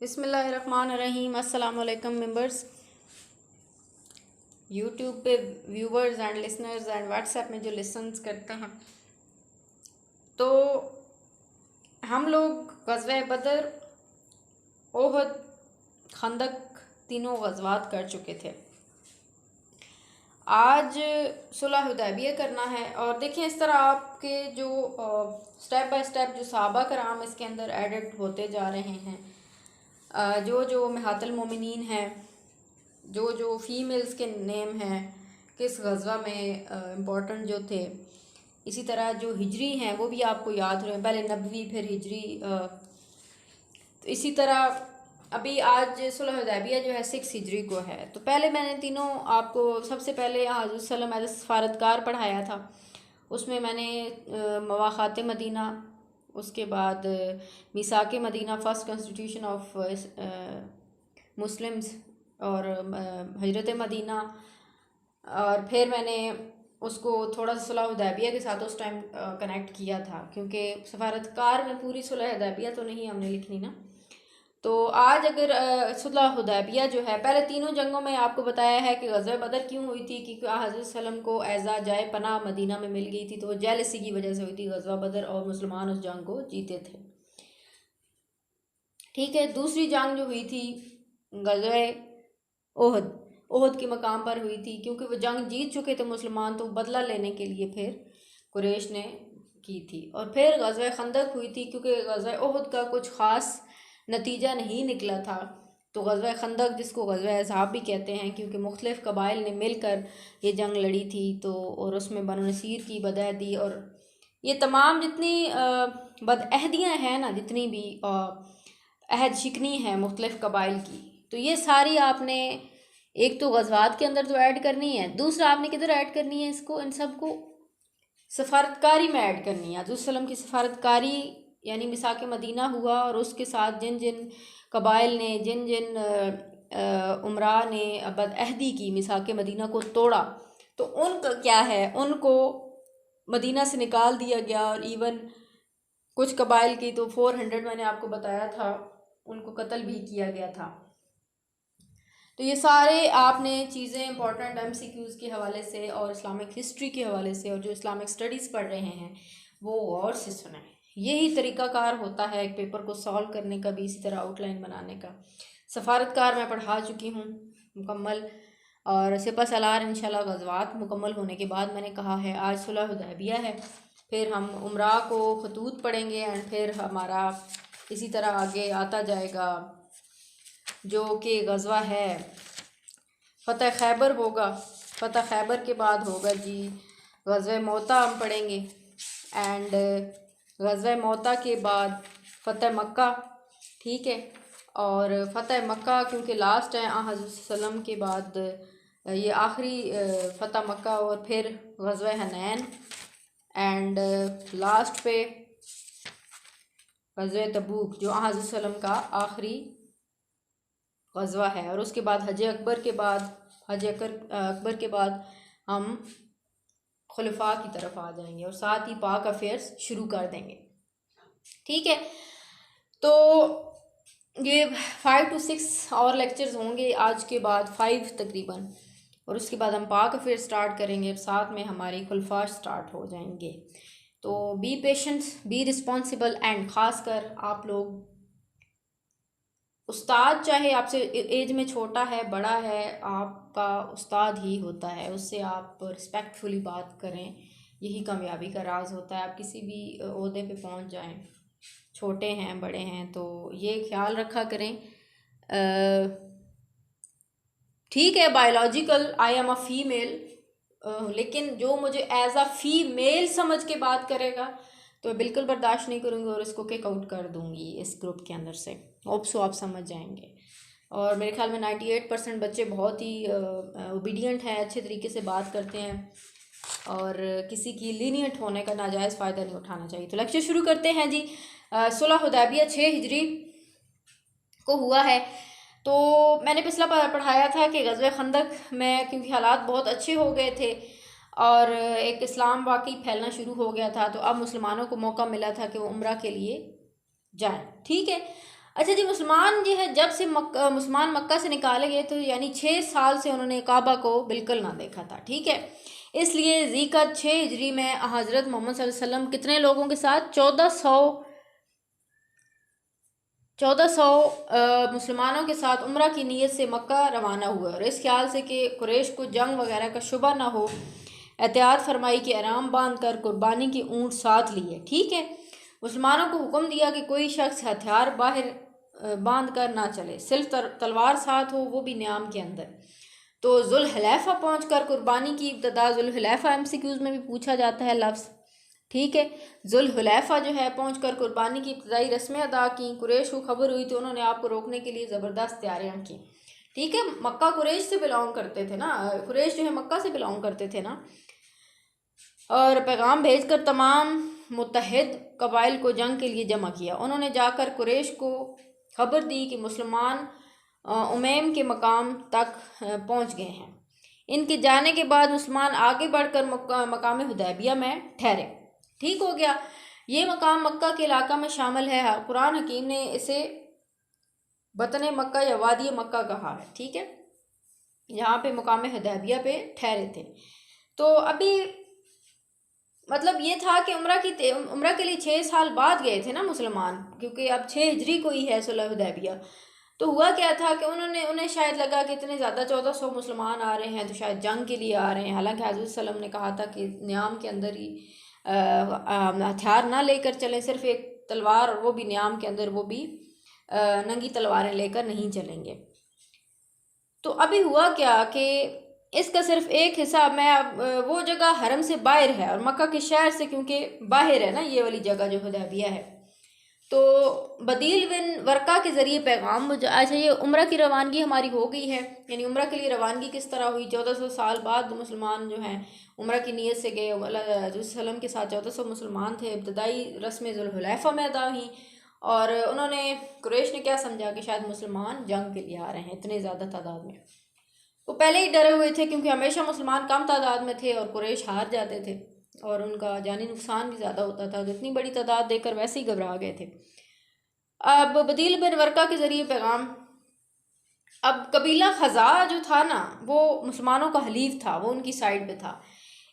बिस्मिल्लाहिर्रहमानिर्रहीम। अस्सलाम वालेकुम मेंबर्स, यूट्यूब पे viewers and listeners and WhatsApp में जो लिसन्स करते हैं, तो हम लोग ग़ज़वा बदर, ओहद, खंदक तीनों ग़ज़वात कर चुके थे। आज सुलह हुदैबिया करना है। और देखिए, इस तरह आपके जो स्टेप बाय स्टेप जो सहाबा कराम इसके अंदर एडिट होते जा रहे हैं, जो जो मिहातुल मोमिनीन हैं, जो जो फीमेल्स के नेम हैं किस ग़ज़वा में इम्पोर्टेंट जो थे, इसी तरह जो हिजरी हैं वो भी आपको याद रहे, पहले नबवी फिर हिजरी। तो इसी तरह अभी आज सुलह हुदैबिया जो है 6 हिजरी को है। तो पहले मैंने तीनों आपको सबसे पहले हज़रत सल्लम एज़ सफ़ारतकार पढ़ाया था। उसमें मैंने मवाख़ात मदीना, उसके बाद मीसाक Medina, first constitution of Muslims और हिजरत मदीना, और फिर मैंने उसको थोड़ा सा सुलह हुदैबिया के साथ उस टाइम कनेक्ट किया था, क्योंकि सफ़ारतकार में पूरी सुलह हुदैबिया तो नहीं हमने लिखनी ना। तो आज अगर सुलह हुदैबिया जो है, पहले तीनों जंगों में आपको बताया है कि ग़ज़वा बदर क्यों हुई थी, क्योंकि हज़रत सल्लम को एज़ा जाए पनाह मदीना में मिल गई थी, तो वो जेलसी की वजह से हुई थी ग़ज़वा बदर, और मुसलमान उस जंग को जीते थे। ठीक है, दूसरी जंग जो हुई थी ग़ज़वा ओहद, ओहद के मकाम पर हुई थी, क्योंकि वो जंग जीत चुके थे मुसलमान, तो बदला लेने के लिए फिर कुरैश ने की थी। और फिर ग़ज़वा खंदक हुई थी, क्योंकि ग़ज़वा ओहद का कुछ ख़ास नतीजा नहीं निकला था, तो ग़ज़वा खंदक, जिसको ग़ज़वा अहज़ाब भी कहते हैं, क्योंकि मुख्तलिफ़ कबाइल ने मिलकर ये जंग लड़ी थी, तो और उसमें बनु नसीर की बदअहदी और ये तमाम जितनी बदअहदियाँ हैं ना, जितनी भी अहद शिकनी है मुख्तलिफ़ कबाइल की, तो ये सारी आपने एक तो ग़ज़वात के अंदर तो ऐड करनी है, दूसरा आपने किधर ऐड करनी है इसको, इन सब को सफ़ारतकारी में ऐड करनी है। हज़रत की सफ़ारतकारी यानी मिसाक मदीना हुआ, और उसके साथ जिन जिन कबाइल ने, जिन जिन उमरा ने बदअहदी की, मिसाक मदीना को तोड़ा, तो उनका क्या है, उनको मदीना से निकाल दिया गया। और इवन कुछ कबाइल की तो 400 मैंने आपको बताया था, उनको कत्ल भी किया गया था। तो ये सारे आपने चीज़ें इंपॉर्टेंट MCQs के हवाले से और इस्लामिक हिस्ट्री के हवाले से, और जो इस्लामिक स्टडीज़ पढ़ रहे हैं वो गौर से सुने। यही तरीक़ाकार होता है एक पेपर को सॉल्व करने का भी, इसी तरह आउटलाइन बनाने का। सफ़ारतकार मैं पढ़ा चुकी हूँ मुकम्मल, और सिपह सलार इंशाल्लाह ग़ज़वात मुकम्मल होने के बाद मैंने कहा है आज सुलह हुदैबिया है, फिर हम उमरा को खतूत पढ़ेंगे, एंड फिर हमारा इसी तरह आगे आता जाएगा जो कि ग़ज़वा है फ़तह खैबर होगा। फ़तह खैबर के बाद होगा जी ग़ज़वा मौता हम पढ़ेंगे, एंड ग़ज़वा मौता के बाद फ़तह मक्का। ठीक है, और फ़तह मक्का क्योंकि लास्ट है हज़रत सल्लम के बाद, ये आखिरी फ़तह मक्का, और फिर ग़ज़वा हनैन, एंड लास्ट पे ग़ज़वा तबूक जो हज़रत सल्लम का आखिरी ग़ज़वा है। और उसके बाद हज अकबर के बाद, हज अकबर के बाद हम खुलफा की तरफ आ जाएंगे, और साथ ही पाक अफेयर्स शुरू कर देंगे। ठीक है, तो ये 5 to 6 और लेक्चर्स होंगे आज के बाद, 5 तकरीबन, और उसके बाद हम पाक अफेयर स्टार्ट करेंगे, साथ में हमारी खुलफा स्टार्ट हो जाएंगे। तो be patient, be responsible, and ख़ास कर आप लोग, उस्ताद चाहे आपसे एज में छोटा है बड़ा है, आपका उस्ताद ही होता है, उससे आप रिस्पेक्टफुली बात करें, यही कामयाबी का राज होता है। आप किसी भी ओहदे पे पहुंच जाएं, छोटे हैं बड़े हैं, तो ये ख्याल रखा करें। ठीक है, biological I am a female, लेकिन जो मुझे एज अ फीमेल समझ के बात करेगा तो बिल्कुल बर्दाश्त नहीं करूँगी, और इसको किक आउट कर दूँगी इस ग्रुप के अंदर से। होप सो आप समझ जाएंगे। और मेरे ख्याल में 98% बच्चे बहुत ही ओबीडियंट हैं, अच्छे तरीके से बात करते हैं, और किसी की लीनियंट होने का नाजायज़ फ़ायदा नहीं उठाना चाहिए। तो लेक्चर शुरू करते हैं जी। सुलह हुदैबिया 6 हिजरी को हुआ है। तो मैंने पिछला पढ़ाया था कि ग़ज़वा खंदक में क्योंकि हालात बहुत अच्छे हो गए थे और एक इस्लाम वाकई फैलना शुरू हो गया था, तो अब मुसलमानों को मौका मिला था कि वो उम्रा के लिए जाएं। ठीक है, अच्छा जी, मुसलमान जो है जब से मुसलमान मक्का से निकाले गए तो यानी 6 साल से उन्होंने काबा को बिल्कुल ना देखा था, ठीक है। इसलिए ज़िलक़द 6 हिजरी में हज़रत मोहम्मद सल्लल्लाहु अलैहि वसल्लम कितने लोगों के साथ 1400 मुसलमानों के साथ उम्रा की नीयत से मक्का रवाना हुए, और इस ख्याल से कि कुरैश को जंग वगैरह का शुबा ना हो, एहतियात फरमाई कि आराम बांध कर कुर्बानी के ऊँट साथ लिए, ठीक है। मुसलमानों को हुक्म दिया कि कोई शख्स हथियार बाहर बांध कर ना चले, सिर्फ तलवार साथ हो, वो भी न्याम के अंदर। तो जुल्हलैफा पहुँच कर कुर्बानी की इब्तदा, जुल्हलैफा MCQs में भी पूछा जाता है लफ्ज़, ठीक है। जुल्हलैफा जो है पहुँच कर कुर्बानी की इब्तदाई रस्में अदा की। कुरैश को खबर हुई तो उन्होंने आपको रोकने के लिए ज़बरदस्त तैयारियाँ की, ठीक है। मक्का कुरैश से बिलोंग करते थे ना, कुरैश जो है मक्का से बिलोंग करते थे ना, और पैगाम भेजकर तमाम मुत्तहिद कबाइल को जंग के लिए जमा किया। उन्होंने जाकर कुरैश को खबर दी कि मुसलमान उमैम के मकाम तक पहुंच गए हैं। इनके जाने के बाद मुसलमान आगे बढ़कर मकाम हुदैबिया में ठहरे, ठीक हो गया। ये मकाम मक्का के इलाका में शामिल है। कुरान हकीम ने इसे बतन मक्का या वादी मक्का कहा है, ठीक है। यहाँ पे मकाम हुदैबिया पे ठहरे थे। तो अभी मतलब ये था कि उम्रा के लिए 6 साल बाद गए थे ना मुसलमान, क्योंकि अब 6 हिजरी को ही है सुलह हुदैबिया। तो हुआ क्या था कि उन्हें शायद लगा कि इतने ज़्यादा 1400 मुसलमान आ रहे हैं तो शायद जंग के लिए आ रहे हैं। हालांकि हज़रत सल्लम ने कहा था कि न्याम के अंदर ही हथियार ना लेकर चलें, सिर्फ एक तलवार, और वो भी न्याम के अंदर, वो भी नंगी तलवारें लेकर नहीं चलेंगे। तो अभी हुआ क्या कि इसका सिर्फ एक हिस्सा, मैं वो जगह हरम से बाहर है और मक्का के शहर से क्योंकि बाहर है ना ये वाली जगह जो हुदैबिया है, तो बदील बिन वर्का के ज़रिए पैगाम। अच्छा, ये उम्रा की रवानगी हमारी हो गई है, यानी उम्रा के लिए रवानगी किस तरह हुई। 1400 साल बाद मुसलमान जो हैं उम्रा की नीयत से गए। वसल्लम के साथ 1400 मुसलमान थे। इब्तदाई रस्में जुल्हुलैफा में अदा हुई, और उन्होंने, कुरैश ने क्या समझा कि शायद मुसलमान जंग के लिए आ रहे हैं इतने ज़्यादा तादाद में। वो पहले ही डरे हुए थे क्योंकि हमेशा मुसलमान कम तादाद में थे और कुरैश हार जाते थे और उनका जानी नुकसान भी ज़्यादा होता था। तो इतनी बड़ी तादाद देखकर वैसे ही घबरा गए थे। अब बदील बिन वर्का के ज़रिए पैगाम, अब कबीला खज़ा जो था ना वो मुसलमानों का हलीफ था, वो उनकी साइड पे था।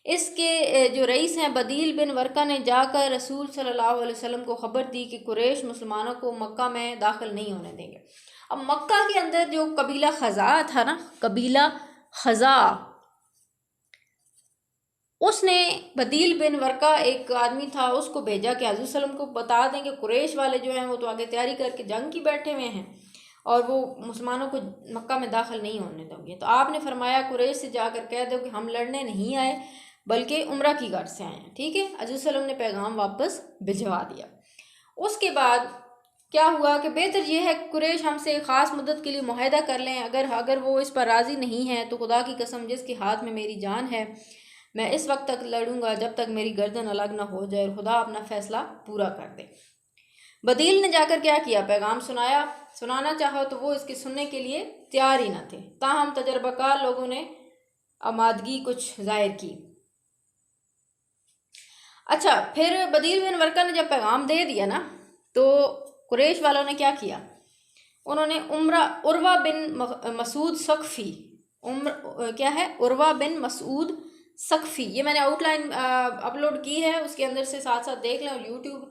इसके जो रईस हैं बदील बिन वर्का ने जाकर रसूल सल्लल्लाहु अलैहि वसल्लम को ख़बर दी कि कुरैश मुसलमानों को मक्का में दाखिल नहीं होने देंगे। अब मक्का के अंदर जो कबीला खज़ा था ना, कबीला खज़ा, उसने बदील बिन वर्का एक आदमी था उसको भेजा कि हज़रत सल्लम को बता दें कि कुरैश वाले जो हैं वो तो आगे तैयारी करके जंग की बैठे हुए हैं और वो मुसलमानों को मक्का में दाखिल नहीं होने देंगे। तो आपने फरमाया कुरैश से जाकर कह दो कि हम लड़ने नहीं आए बल्कि उम्रा की गर्ज से आए हैं, ठीक है। हज़रत सल्लम ने पैगाम वापस भिजवा दिया। उसके बाद क्या हुआ कि बेहतर यह है कुरैश हमसे ख़ास मदद के लिए मुआहदा कर लें। अगर वो इस पर राज़ी नहीं है तो खुदा की कसम जिसके हाथ में मेरी जान है, मैं इस वक्त तक लड़ूंगा जब तक मेरी गर्दन अलग ना हो जाए और खुदा अपना फ़ैसला पूरा कर दे। बदील ने जाकर क्या किया, पैगाम सुनाना चाहा तो वो इसके सुनने के लिए तैयार ही ना थे। ताहम तजर्बाकार लोगों ने आमादगी कुछ जाहिर की। अच्छा, फिर बदील बिन वर्का ने जब पैगाम दे दिया ना तो कुरैश वालों ने क्या किया, उन्होंने उर्वा बिन मसूद सक़फ़ी, क्या है, उर्वा बिन मसूद सक़फ़ी, ये मैंने आउटलाइन अपलोड की है, उसके अंदर से साथ साथ देख लें। और यूट्यूब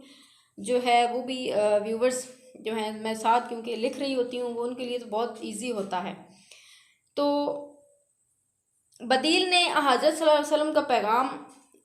जो है वो भी व्यूवर्स जो हैं, मैं साथ क्योंकि लिख रही होती हूँ, वो उनके लिए तो बहुत इजी होता है। तो बदील ने हज़रत सल्लल्लाहु अलैहि वसल्लम का पैगाम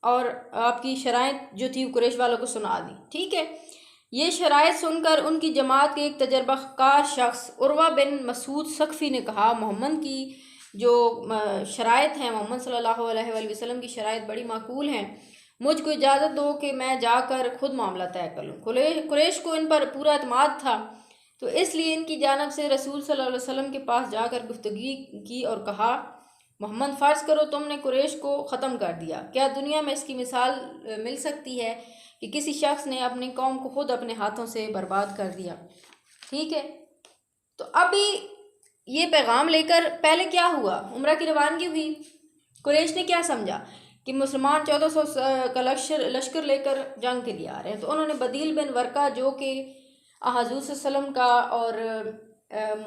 और आपकी शराइत जो थी कुरैश वालों को सुना दी, ठीक है। ये शराइत सुनकर उनकी जमात के एक तजर्बाकार शख्स उर्वा बिन मसूद सक़फ़ी ने कहा, मोहम्मद की जो शराइत हैं, मोहम्मद सल्लल्लाहु अलैहि वसल्लम की शराइत बड़ी माकूल हैं, मुझको इजाज़त दो कि मैं जाकर खुद मामला तय कर लूँ। कुरैश को इन पर पूरा एतमाद था, तो इसलिए इनकी जानब से रसूल सल्लल्लाहु अलैहि वसल्लम के पास जाकर गुफ्तगी की और कहा, मोहम्मद फ़र्ज़ करो तुमने कुरैश को ख़त्म कर दिया। क्या दुनिया में इसकी मिसाल मिल सकती है कि किसी शख्स ने अपनी कौम को खुद अपने हाथों से बर्बाद कर दिया, ठीक है। तो अभी ये पैगाम लेकर पहले क्या हुआ, उम्रा की रवानगी हुई। कुरैश ने क्या समझा कि मुसलमान 1400 का लश्कर लेकर जंग के लिए आ रहे हैं, तो उन्होंने बदील बिन वर्का जो कि हजूर सल्लम का और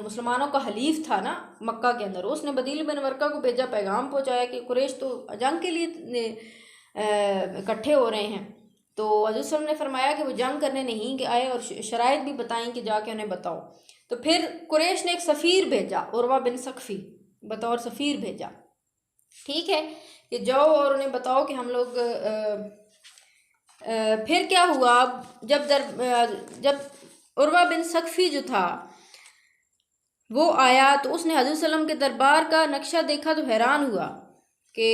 मुसलमानों का हलीफ था ना मक्का के अंदर, उसने बदील बिन वर्का को भेजा, पैगाम पहुंचाया कि कुरैश तो जंग के लिए इकट्ठे हो रहे हैं। तो हजूर सल्लम ने फरमाया कि वो जंग करने नहीं आए और शराइत भी बताएं कि जाके उन्हें बताओ। तो फिर कुरैश ने एक सफ़ीर भेजा, उर्वा बिन सकफ़ी बतौर सफ़ीर भेजा, ठीक है, कि जाओ और उन्हें बताओ कि हम लोग फिर क्या हुआ, जब उर्वा बिन सकफ़ी जो था वो आया तो उसने हजरत सल्लम के दरबार का नक्शा देखा तो हैरान हुआ कि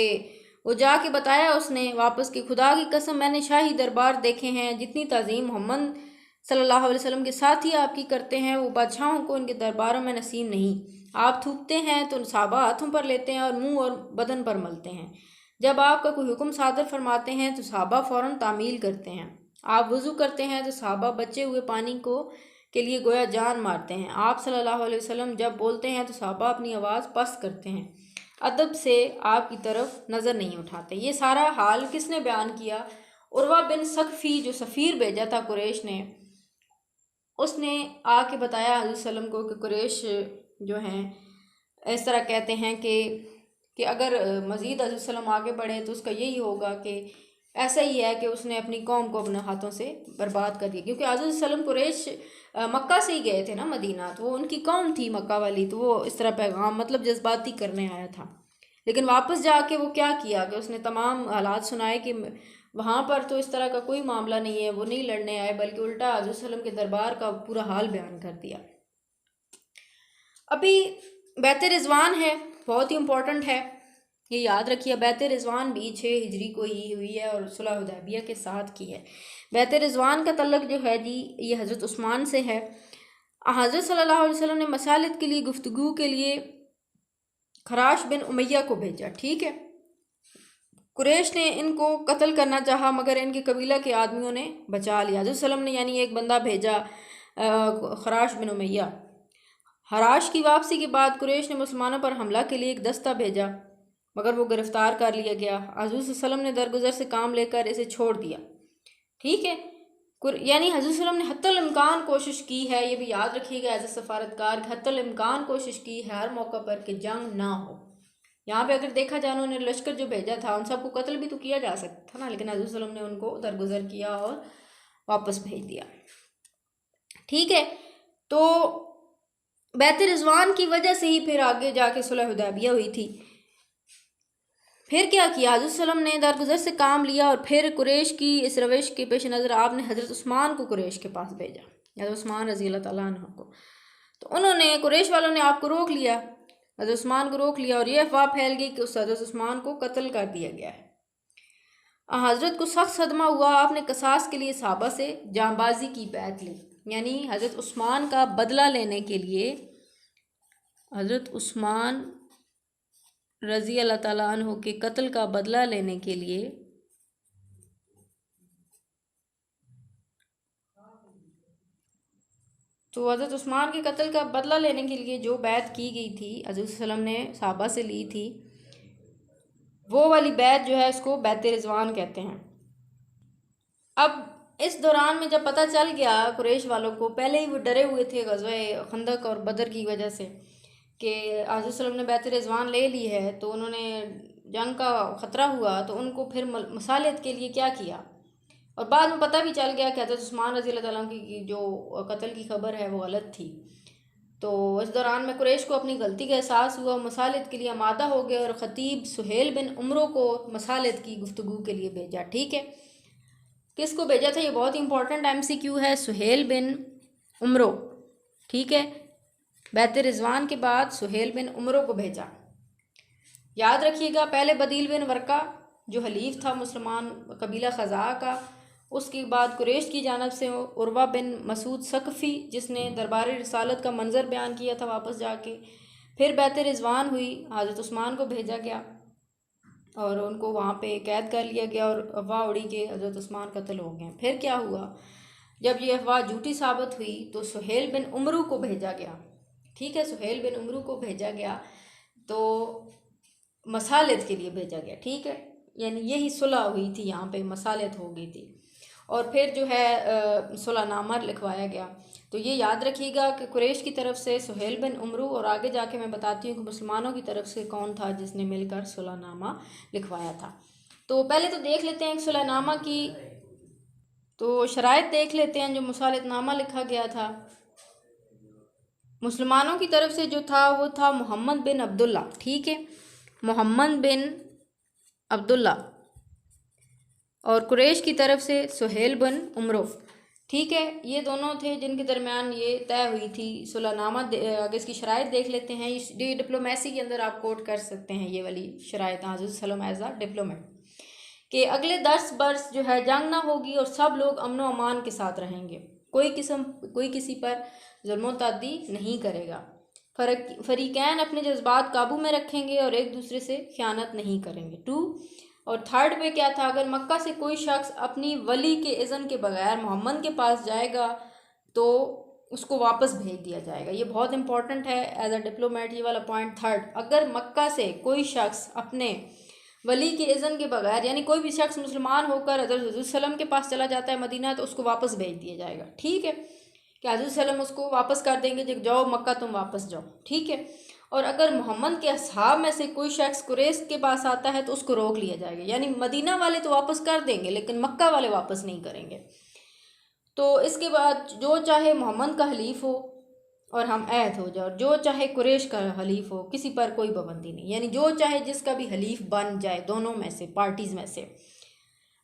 वो जाके बताया उसने वापस कि खुदा की कसम मैंने शाही दरबार देखे हैं, जितनी ताज़ीम मोहम्मद सल्लल्लाहु अलैहि वसल्लम के साथ ही आपकी करते हैं वो बादशाहों को इनके दरबारों में नसीब नहीं। आप थूकते हैं तो सहाबा हाथों पर लेते हैं और मुंह और बदन पर मलते हैं। जब आपका कोई हुक्म सादर फरमाते हैं तो सहाबा फ़ौरन तामील करते हैं। आप वज़ू करते हैं तो सहाबा बचे हुए पानी को के लिए गोया जान मारते हैं। आप सल्लल्लाहु अलैहि वसल्लम जब बोलते हैं तो सहाबा अपनी आवाज़ पस्त करते हैं, अदब से आपकी तरफ नज़र नहीं उठाते। ये सारा हाल किसने बयान किया? उर्वा बिन सकफ़ी जो सफ़ीर भेजा था कुरैश ने, उसने आके बताया हज़रत सल्लम को कि कुरैश जो हैं इस तरह कहते हैं कि अगर मज़ीद हज़रत सल्लम आगे बढ़े तो उसका यही होगा कि ऐसा ही है कि उसने अपनी कौम को अपने हाथों से बर्बाद कर दिया। क्योंकि हज़रत सल्लम कुरैश मक्का से ही गए थे ना मदीना, तो वो उनकी कौम थी मक्का वाली, तो वो इस तरह पैगाम मतलब जज्बाती करने आया था। लेकिन वापस जाके वो क्या किया कि उसने तमाम हालात सुनाए कि वहाँ पर तो इस तरह का कोई मामला नहीं है, वो नहीं लड़ने आए, बल्कि उल्टा हज़रत सल्लम के दरबार का पूरा हाल बयान कर दिया। अभी बैत रिज़वान है, बहुत ही इम्पोर्टेंट है, ये याद रखिए। बैत रिज़वान भी 6 हिजरी को ही हुई है और सुलह हुदैबिया के साथ की है। बैत रिज़वान का तल्लुक़ जो है जी ये हज़रत उस्मान से है। हज़रत सल्लल्लाहु अलैहि वसल्लम ने मसालत के लिए गुफ्तगू के लिए खराश बिन उमैया को भेजा, ठीक है। कुरैश ने इनको कत्ल करना चाहा मगर इनके कबीला के आदमियों ने बचा लिया। हज़रत सल्लम ने यानी एक बंदा भेजा खराश बिन उमैया। हराश की वापसी के बाद कुरैश ने मुसलमानों पर हमला के लिए एक दस्ता भेजा मगर वो गिरफ्तार कर लिया गया। हज़रत सल्लम ने दरगुजर से काम लेकर इसे छोड़ दिया, ठीक है। यानी हज़रत सल्लम ने हत्तल इम्कान कोशिश की है, ये भी याद रखिएगा एज ए सफारतकार, हत्तल इम्कान कोशिश की है हर मौका पर कि जंग ना हो। यहाँ पे अगर देखा जाए उन्होंने लश्कर जो भेजा था उन सबको कत्ल भी तो किया जा सकता था ना, लेकिन हज़रत सल्लम ने उनको दरगुजर किया और वापस भेज दिया, ठीक है। तो बैत रिज़वान की वजह से ही फिर आगे जाके सुलह हुदैबिया हुई थी। फिर क्या किया, हज़रत सल्लम ने दरगुजर से काम लिया और फिर कुरैश की इस रविश के पेश नज़र आपने हज़रत उस्मान को कुरैश के पास भेजा, हज़रत उस्मान रज़ी अल्लाह तआला अन्हु को। तो उन्होंने कुरैश वालों ने आपको रोक लिया, हज़रत उस्मान को रोक लिया और ये अफवाह फैल गई कि उस हज़रत उस्मान को कत्ल कर दिया गया है। हज़रत को सख्त सदमा हुआ, आपने कसास के लिए सहाबा से जांबाजी की बैत ली, यानी हज़रत उस्मान का बदला लेने के लिए हज़रत उस्मान रज़ी अल्लाह ताला अन्हु के कत्ल का बदला लेने के लिए तो हज़रत उस्मान के कत्ल का बदला लेने के लिए जो बैत की गई थी हज़रत सल्लम ने सहाबा से ली थी, वो वाली बैत जो है इसको बैत रिज़वान कहते हैं। अब इस दौरान में जब पता चल गया कुरैश वालों को, पहले ही वो डरे हुए थे ग़ज़वे खंदक और बदर की वजह से कि हज़रत सल्लम ने बैत रिज़वान ले ली है, तो उन्होंने जंग का ख़तरा हुआ तो उनको फिर मसालत के लिए क्या किया। और बाद में पता भी चल गया कि हज़रत उस्मान रज़ी अल्लाह तआला की जो कत्ल की खबर है वो गलत थी। तो इस दौरान में कुरैश को अपनी गलती का एहसास हुआ, मसालत के लिए आमादा हो गए और ख़तीब सुहेल बिन उमरों को मसालत की गुफ्तगू के लिए भेजा, ठीक है। किसको भेजा था, ये बहुत इंपॉर्टेंट MCQ है, सुहेल बिन उमरों, ठीक है। बैत रिज़वान के बाद सुहेल बिन उमरों को भेजा, याद रखिएगा। पहले बदील बिन वर्का जो हलीफ था मुसलमान कबीला ख़ज़ा का, उसके बाद कुरैश की जानब से उर्वा बिन मसूद सकफ़ी जिसने दरबार रिसालत का मंज़र बयान किया था वापस जाके। फिर बैत रिज़वान हुई, हज़रत उस्मान को भेजा गया और उनको वहाँ पे कैद कर लिया गया और अफवाह उड़ी के हज़रत उस्मान कत्ल हो गए। फिर क्या हुआ, जब ये अफवाह झूठी साबित हुई तो सुहेल बिन उमरू को भेजा गया, ठीक है। सुहेल बिन उमरू को भेजा गया तो मसालत के लिए भेजा गया, ठीक है। यानी यही सुलह हुई थी, यहाँ पे मसालत हो गई थी और फिर जो है सुलहनामा लिखवाया गया। तो ये याद रखिएगा कि कुरैश की तरफ से सुहेल बिन उमरू, और आगे जाके मैं बताती हूँ कि मुसलमानों की तरफ से कौन था जिसने मिलकर सुलहनामा लिखवाया था। तो पहले तो देख लेते हैं सुलहनामा की तो शराइत देख लेते हैं। जो मुसालितनामा लिखा गया था मुसलमानों की तरफ से जो था वो था मोहम्मद बिन अब्दुल्ला, ठीक है, मोहम्मद बिन अब्दुल्ला, और कुरैश की तरफ से सुहेल बिन उमरो, ठीक है। ये दोनों थे जिनके दरमियान ये तय हुई थी सुलहनामा। अगर इसकी शराइत देख लेते हैं, ये डिप्लोमेसी के अंदर आप कोट कर सकते हैं ये वाली शराइत हज़रत सल्लम एज अ डिप्लोमेट, कि अगले 10 वर्ष जो है जंग ना होगी और सब लोग अमन व अमान के साथ रहेंगे, कोई किसी पर जुल्म तादी नहीं करेगा, फरीकैन अपने जज्बात काबू में रखेंगे और एक दूसरे से ख़यानत नहीं करेंगे। 2 और 3rd पे क्या था, अगर मक्का से कोई शख्स अपनी वली के इज़्न के बगैर मोहम्मद के पास जाएगा तो उसको वापस भेज दिया जाएगा। ये बहुत इंपॉर्टेंट है एज अ डिप्लोमेट, ये वाला पॉइंट 3rd। अगर मक्का से कोई शख्स अपने वली के इज़्न के बगैर, यानी कोई भी शख्स मुसलमान होकर हज़रत सल्लम के पास चला जाता है मदीना, तो उसको वापस भेज दिया जाएगा, ठीक है, कि हज़रत सल्लम उसको वापस कर देंगे, जब जाओ मक्का तुम वापस जाओ, ठीक है। और अगर मोहम्मद के असहाब में से कोई शख्स कुरैश के पास आता है तो उसको रोक लिया जाएगा, यानी मदीना वाले तो वापस कर देंगे लेकिन मक्का वाले वापस नहीं करेंगे। तो इसके बाद जो चाहे मोहम्मद का हलीफ हो और हम अहद हो जाए, और जो चाहे कुरैश का हलीफ हो, किसी पर कोई पाबंदी नहीं, यानी जो चाहे जिसका भी हलीफ बन जाए दोनों में से, पार्टीज़ में से।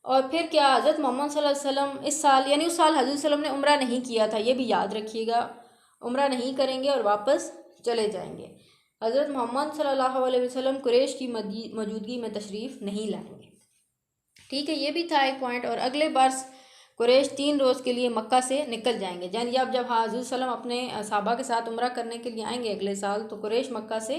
और फिर क्या, हज़रत मोहम्मद सल्लल्लाहु अलैहि वसल्लम इस साल, यानी उस साल हज़रत सल्लम ने उम्रा नहीं किया था, ये भी याद रखिएगा, उम्रा नहीं करेंगे और वापस चले जाएंगे। हज़रत मोहम्मद सल्लल्लाहु अलैहि वसल्लम कुरैश की मौजूदगी में तशरीफ़ नहीं लाएंगे, ठीक है, ये भी था एक पॉइंट। और अगले बरस कुरैश 3 रोज़ के लिए मक्का से निकल जाएंगे, यानी जब हज़रत सल्लम अपने सहाबा के साथ उम्रा करने के लिए आएंगे अगले साल, तो कुरैश मक्का से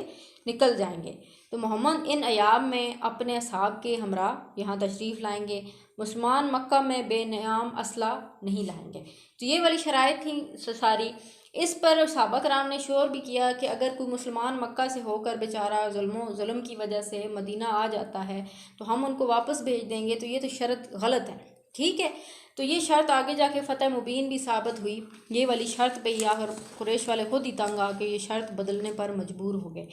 निकल जाएंगे। तो मोहम्मद इन अयाम में अपने असहाब के हमरा यहाँ तशरीफ़ लाएंगे, मुसलमान मक्का में बेनियाम असला नहीं लाएंगे। तो ये वाली शराइत थी सारी। इस पर सहाबा कराम ने शोर भी किया कि अगर कोई मुसलमान मक्का से होकर बेचारा जुल्म की वजह से मदीना आ जाता है तो हम उनको वापस भेज देंगे, तो ये तो शर्त गलत है, ठीक है। तो ये शर्त आगे जाके फ़तह मुबीन भी साबित हुई। ये वाली शर्त पे ही आकर कुरैश वाले खुद ही तंग आ के ये शर्त बदलने पर मजबूर हो गए।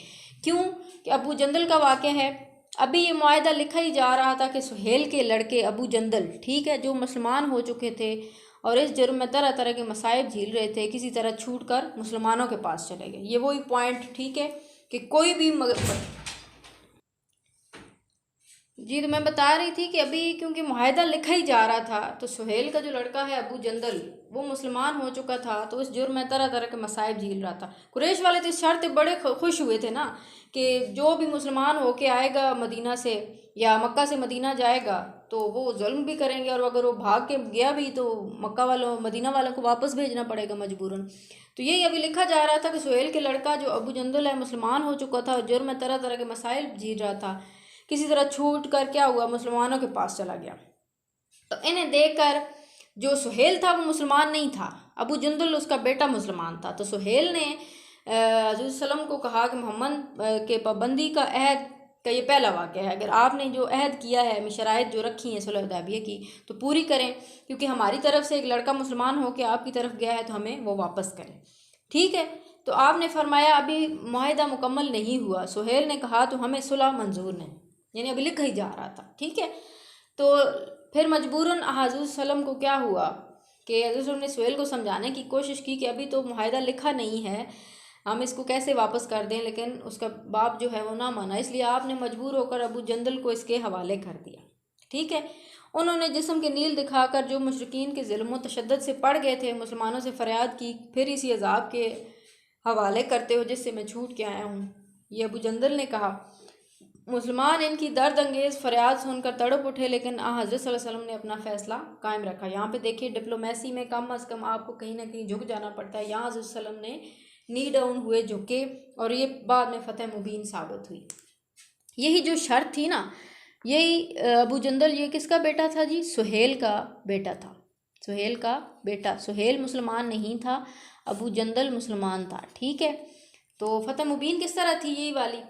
क्यों कि अबू जंदल का वाक़या है, अभी ये मुआहदा लिखा ही जा रहा था कि सुहेल के लड़के अबू जंदल, ठीक है, जो मुसलमान हो चुके थे और इस जुर्म में तरह तरह के मसाइब झेल रहे थे, किसी तरह छूट कर मुसलमानों के पास चले गए। ये वही पॉइंट, ठीक है, कि कोई भी जी, तो मैं बता रही थी कि अभी क्योंकि मुआहदा लिखा ही जा रहा था, तो सुहेल का जो लड़का है अबू जंदल वो मुसलमान हो चुका था, तो उस जुर्म में तरह तरह के मसाइब झेल रहा था। कुरैश वाले तो इस शर्त बड़े खुश हुए थे ना कि जो भी मुसलमान होके आएगा मदीना से या मक्का से मदीना जाएगा तो वो जुल्म भी करेंगे, और अगर वो भाग के गया भी तो मक्का वालों मदीना वालों को वापस भेजना पड़ेगा मजबूरन। तो यही अभी लिखा जा रहा था कि सुहेल के लड़का जो अबू जंदल है मुसलमान हो चुका था और जुर्म में तरह तरह के मसाइल झेल रहा था, किसी तरह छूट कर क्या हुआ, मुसलमानों के पास चला गया। तो इन्हें देखकर जो सुहेल था वो मुसलमान नहीं था, अबू जंदल उसका बेटा मुसलमान था। तो सुहेल ने हज़रत सल्लम को कहा कि मोहम्मद के पाबंदी का अहद का ये पहला वाक़या है, अगर आपने जो अहद किया है, शराइत जो रखी हैं सुलह हुदैबिया की, तो पूरी करें, क्योंकि हमारी तरफ से एक लड़का मुसलमान होकर आपकी तरफ गया है तो हमें वो वापस करें, ठीक है। तो आपने फरमाया अभी मुआहदा मुकम्मल नहीं हुआ। सुहेल ने कहा तो हमें सुलह मंजूर नहीं, यानी अभी लिखा ही जा रहा था, ठीक है। तो फिर मजबूरन हज़रत सल्लम को क्या हुआ कि हज़रत ने सुहेल को समझाने की कोशिश की कि अभी तो मुआहदा लिखा नहीं है, हम इसको कैसे वापस कर दें, लेकिन उसका बाप जो है वो ना माना, इसलिए आपने मजबूर होकर अबू जंदल को इसके हवाले कर दिया, ठीक है। उन्होंने जिस्म के नील दिखाकर जो मुशरिकीन के ज़ुल्म तशद्दुद से पड़ गए थे मुसलमानों से फ़रियाद की, फिर इसी अज़ाब के हवाले करते हो जिससे मैं छूट के आया हूँ। ये अबू जंदल ने कहा। मुसलमान इनकी दर्द अंगेज़ फ़रियाद सुनकर तड़प उठे, लेकिन हज़रत सल्लल्लाहु अलैहि वसल्लम ने अपना फ़ैसला कायम रखा। यहाँ पे देखिए डिप्लोमेसी में कम अज़ कम आपको कहीं ना कहीं झुक जाना पड़ता है। यहाँ हज़रत सल्लल्लाहु अलैहि वसल्लम ने नी डाउन हुए, झुके, और ये बाद में फ़तह मुबीन साबित हुई। यही जो शर्त थी ना, यही अबू जंदल ये किसका बेटा था जी? सुहेल का बेटा था, सुहेल का बेटा। सुहेल मुसलमान नहीं था, अबू जंदल मुसलमान था, ठीक है। तो फ़तह मुबीन किस तरह थी, यही वाली।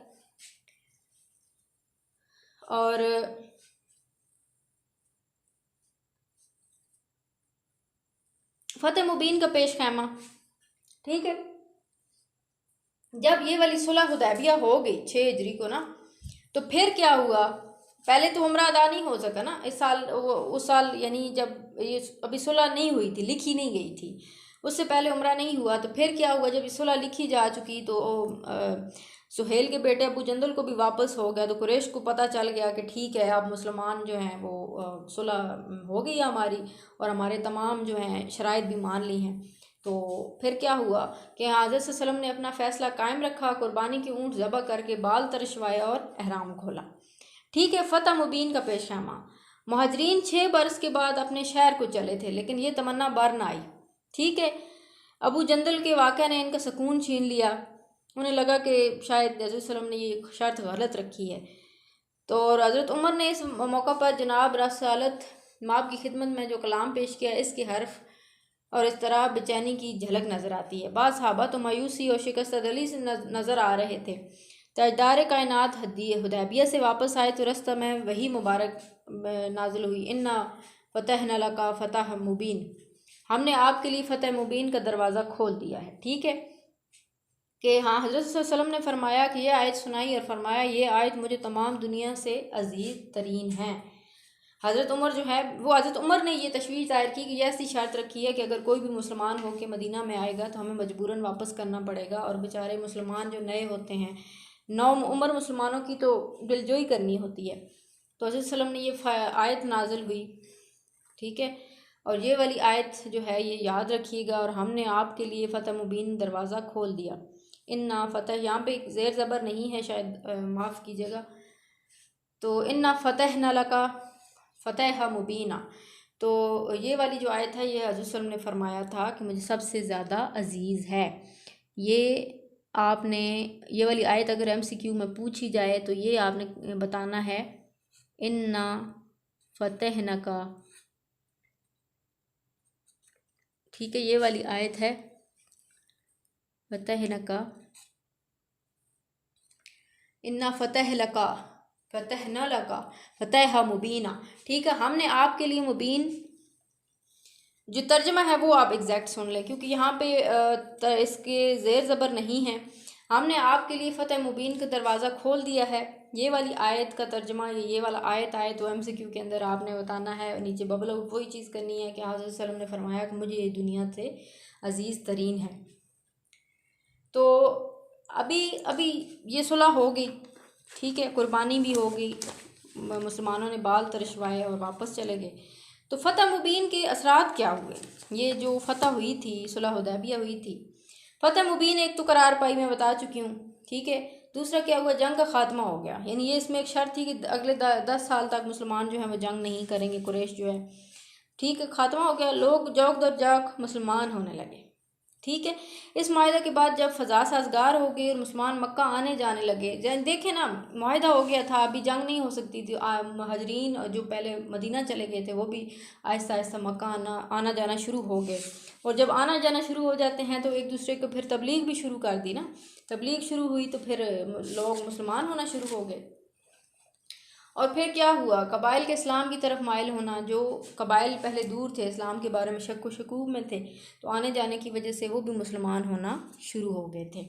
और फ़तह मुबीन का पेश खैमा ठीक है। जब ये वाली सुलह हुदैबिया हो गई 6 हिजरी को ना, तो फिर क्या हुआ, पहले तो उम्रा अदा नहीं हो सका ना इस साल, उस साल यानी जब ये अभी सुलह नहीं हुई थी, लिखी नहीं गई थी, उससे पहले उम्रा नहीं हुआ। तो फिर क्या हुआ, जब ये सुलह लिखी जा चुकी तो सुहेल के बेटे अबू जंदल को भी वापस हो गया। तो कुरैश को पता चल गया कि ठीक है, अब मुसलमान जो हैं वो सुलह हो गई हमारी, और हमारे तमाम जो हैं शराइत भी मान ली हैं। तो फिर क्या हुआ कि हज़रत सल्लल्लाहु अलैहि वसल्लम ने अपना फ़ैसला कायम रखा, कुर्बानी के ऊँट ज़बह करके बाल तरशवाए और एहराम खोला। ठीक है। फ़तह मुबीन का पेशनामा, मुहाजिरीन 6 बरस के बाद अपने शहर को चले थे, लेकिन ये तमन्ना बर ना आई। ठीक है। अबू जंदल के वाक़या ने इनका सुकून छीन लिया। उन्हें लगा कि शायद हज़रत सल्लल्लाहु अलैहि वसल्लम ने ये शर्त गलत रखी है। तो हज़रत उमर ने इस मौका पर जनाब रसालत माप की खिदमत में जो कलाम पेश किया, इसके हर्फ और इस तरह बेचैनी की झलक नज़र आती है। बाद सहाबा तो मायूसी और शिकस्त दिली से नज़र आ रहे थे। ताजदार कायनात हुदैबिया से वापस आए तो रास्ता में वही मुबारक नाजिल हुई, इन्ना फ़तहना लका फ़तह मुबीन, हमने आपके लिए फ़तह मुबीन का दरवाज़ा खोल दिया है। ठीक है कि हाँ, हज़रत सल्लल्लाहु अलैहि वसल्लम ने फरमाया कि यह आयत सुनाई और फरमाया ये आयत मुझे तमाम दुनिया से अजीज़ तरीन है। हज़रत उमर जो है वो, हज़रत उमर ने ये तशवीश ज़ाहिर की कि ऐसी शर्त रखी है कि अगर कोई भी मुसलमान हो के मदीना में आएगा तो हमें मजबूरन वापस करना पड़ेगा, और बेचारे मुसलमान जो नए होते हैं, नौ उमर मुसलमानों की तो दिलजोई करनी होती है। तो हज़रत सल्लम ने ये आयत नाजिल हुई। ठीक है। और ये वाली आयत जो है ये याद रखिएगा, और हमने आपके लिए फ़तह मुबीन दरवाज़ा खोल दिया। इन्ना फ़तह, यहाँ पे ज़ेर ज़बर नहीं है शायद, माफ़ कीजिएगा। तो इन्ना फ़तह न लका फ़तह मुबीना, तो ये वाली जो आयत है ये हज़रत सल्लम ने फरमाया था कि मुझे सबसे ज़्यादा अज़ीज़ है। ये आपने, ये वाली आयत अगर MCQ में पूछी जाए तो ये आपने बताना है, इन्ना फ़तहना का। ठीक है, ये वाली आयत है फ़तहना का, इन्ना फ़तह लका फ़तह न लका फ़तह मुबीना। ठीक है, हमने आपके लिए मुबीन, जो तर्जमा है वो आप एग्जैक्ट सुन लें क्योंकि यहाँ पे इसके ज़ेर ज़बर नहीं है। हमने आपके लिए फ़तह मुबीन का दरवाज़ा खोल दिया है। ये वाली आयत का तर्जमा, ये वाला आयत आए तो MCQ के अंदर आपने बताना है, नीचे बबल आउट वही चीज़ करनी है कि हज़रत सल्लम ने फरमाया कि मुझे ये दुनिया से अज़ीज़ तरीन है। तो अभी अभी ये सुलह हो गई, ठीक है, कुर्बानी भी हो गई, मुसलमानों ने बाल तरशवाए और वापस चले गए। तो फ़तह मुबीन के असरात क्या हुए, ये जो फ़तह हुई थी, सुलह हुदैबिया हुई थी। फ़तह मुबीन एक तो करार पाई मैं बता चुकी हूँ। ठीक है। दूसरा क्या हुआ, जंग का ख़ात्मा हो गया, यानी ये इसमें एक शर्त थी कि अगले 10 साल तक मुसलमान जो है वो जंग नहीं करेंगे, कुरैश जो है। ठीक है, ख़ात्मा हो गया, लोग जौक दर जौक मुसलमान होने लगे। ठीक है। इस माहिदा के बाद जब फ़ज़ा साजगार हो गई और मुसलमान मक्का आने जाने लगे, देखें ना, माहिदा हो गया था, अभी जंग नहीं हो सकती थी। मुहाजिरीन जो पहले मदीना चले गए थे वो भी आहिस्ता आहिस्ता मक्का आना जाना शुरू हो गए, और जब आना जाना शुरू हो जाते हैं तो एक दूसरे को फिर तबलीग भी शुरू कर दी ना। तबलीग शुरू हुई तो फिर लोग मुसलमान होना शुरू हो गए। और फिर क्या हुआ, कबाइल के इस्लाम की तरफ माइल होना, जो कबाइल पहले दूर थे, इस्लाम के बारे में शक व शकूक में थे, तो आने जाने की वजह से वो भी मुसलमान होना शुरू हो गए थे।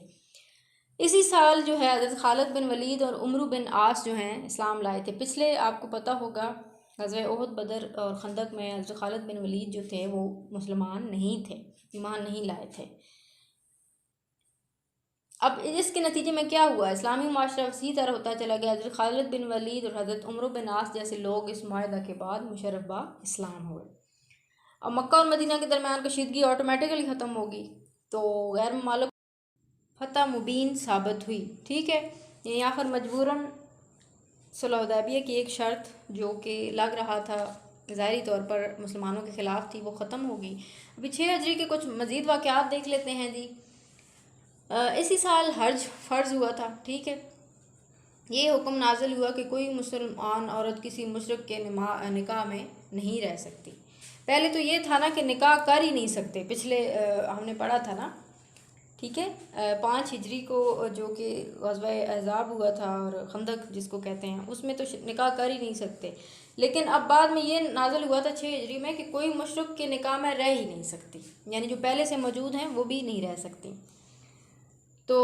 इसी साल जो है हज़रत खालिद बिन वलीद और उमरू बिन आस जो हैं इस्लाम लाए थे। पिछले आपको पता होगा ग़ज़वा ओहद, बदर और खंदक में हज़रत खालिद बिन वलीद जो थे वो मुसलमान नहीं थे, ईमान नहीं लाए थे। अब इसके नतीजे में क्या हुआ, इस्लामी माशरा इसी तरह होता चला गया। हज़रत खालिद बिन वलीद और हज़रत उमर बिन आस जैसे लोग इस माहिदा के बाद मुशर्रफ इस्लाम हुए। अब मक्का और मदीना के दरमियान कशीदगी ऑटोमेटिकली ख़त्म होगी, तो गैर मुमालिक फ़तह मुबीन साबित हुई। ठीक है, यहाँ पर मजबूरन सुलह हुदैबिया की एक शर्त जो कि लग रहा था ज़ाहिरी तौर पर मुसलमानों के ख़िलाफ़ थी, वो ख़त्म होगी। अभी 6 हिजरी के कुछ मज़ीद वाक़यात देख लेते हैं जी। इसी साल हज फ़र्ज़ हुआ था। ठीक है, ये हुक्म नाजिल हुआ कि कोई मुसलमान औरत किसी मुशरिक के निकाह में नहीं रह सकती। पहले तो ये था ना कि निकाह कर ही नहीं सकते, पिछले हमने पढ़ा था ना ठीक है। 5 हिजरी को जो कि ग़ज़वा अहज़ाब हुआ था और खंदक जिसको कहते हैं, उसमें तो निकाह कर ही नहीं सकते। लेकिन अब बाद में ये नाज़िल हुआ था 6 हिजरी में कि कोई मुशरिक के निकाह में रह ही नहीं सकती, यानी जो पहले से मौजूद हैं वो भी नहीं रह सकती। तो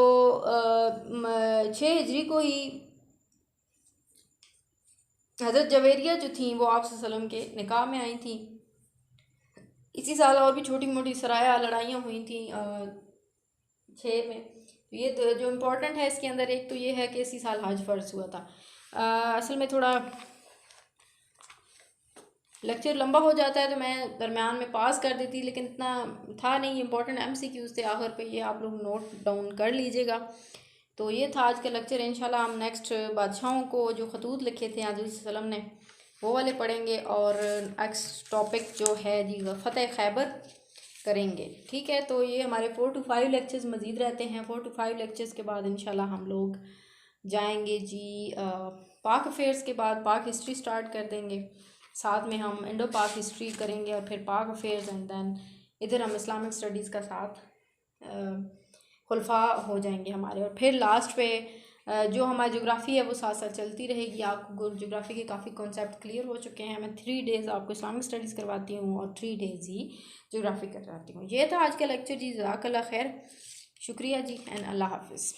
6 हिजरी को ही हज़रत जवेरिया जो थी वो आप सल्लम के निकाह में आई थी। इसी साल और भी छोटी मोटी सराया लड़ाइयाँ हुई थी 6 में। तो ये तो जो इम्पोर्टेंट है इसके अंदर, एक तो ये है कि इसी साल हज फ़र्ज़ हुआ था। असल में थोड़ा लेक्चर लंबा हो जाता है तो मैं दरमियान में पास कर देती, लेकिन इतना था नहीं। इम्पोर्टेंट MCQs थे आखिर पे, ये आप लोग नोट डाउन कर लीजिएगा। तो ये था आज का लेक्चर। इंशाल्लाह हम नेक्स्ट बादशाहों को जो खतूत लिखे थे आज़ सल्लम ने वो वाले पढ़ेंगे, और नेक्स्ट टॉपिक जो है जी फ़तह खैबर करेंगे। ठीक है, तो ये हमारे 4 to 5 लेक्चर्स मज़ीद रहते हैं। 4 to 5 लेक्चर्स के बाद इंशाल्लाह हम लोग जाएंगे जी पाक अफेयर्स के बाद पाक हिस्ट्री स्टार्ट कर देंगे। साथ में हम इंडो पाक हिस्ट्री करेंगे और फिर पाक अफेयर्स, एंड देन इधर हम इस्लामिक स्टडीज़ का साथ खुलफा हो जाएंगे हमारे। और फिर लास्ट पे जो हमारी जोग्राफ़ी है वो साथ साथ चलती रहेगी। आपको जोग्राफ़ी के काफ़ी कॉन्सेप्ट क्लियर हो चुके हैं। मैं 3 डेज़ आपको इस्लामिक स्टडीज़ करवाती हूँ और 3 डेज़ ही जोग्राफ़ी करवाती हूँ। ये था आज का लेक्चर जी। जज़ाकल्लाह खैर, शुक्रिया जी, एंड अल्लाह हाफ़िज़।